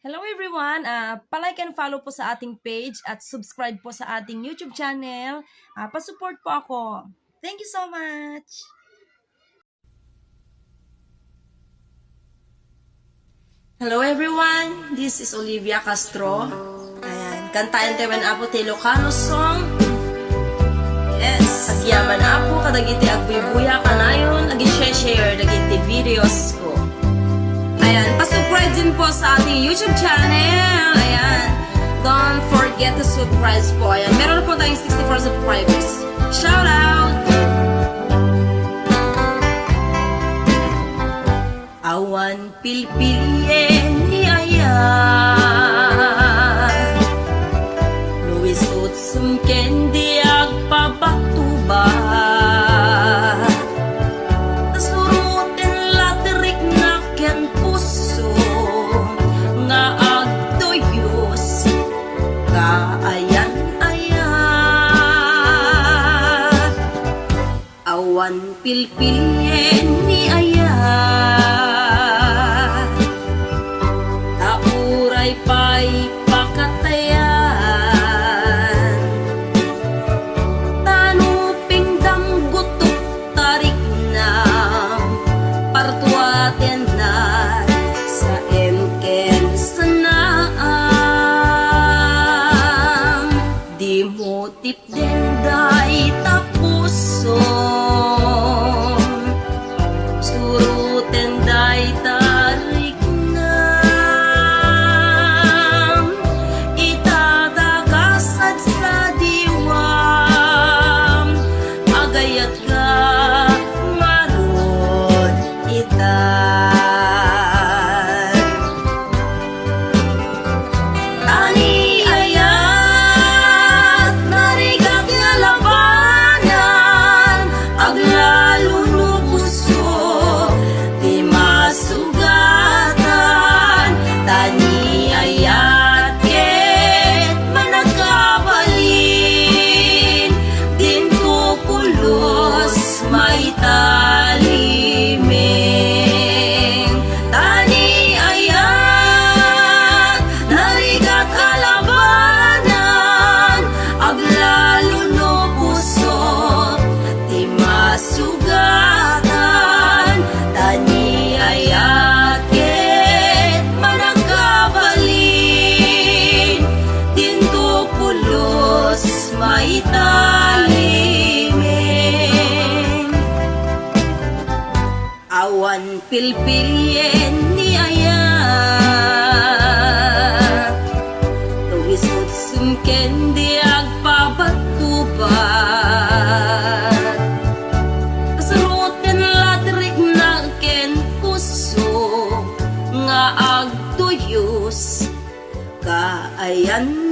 Hello everyone! Palike and follow po sa ating page at subscribe po sa ating YouTube channel. Pa-support po ako. Thank you so much! Hello everyone! This is Olivia Castro. Ayan, kantayan tayo na po tayo Ilocano song. Yes! Agyaman na po kadagiti agbuy-buya kanayon, agi-share dagiti videos ko. Ayan, pa-subscribe din po sa ating YouTube channel. Ayan, don't forget to subscribe po. Ayan, meron po tayong 64 subscribers. Shout out! Awan pilpilien ni ayan, luwisot sumken di agpabatuba. Awan pilpilien ni ayan, tauray pa'y pakatayan, tanuping damgutok tarik na partuaten na sa emken sanaam, di mo tipdenday tapuso. Awan pilpilien ni ayan, luwisot sumken di agpabatubat, kasarot den latrik na ken puso nga agtuyos kaayan-ayan.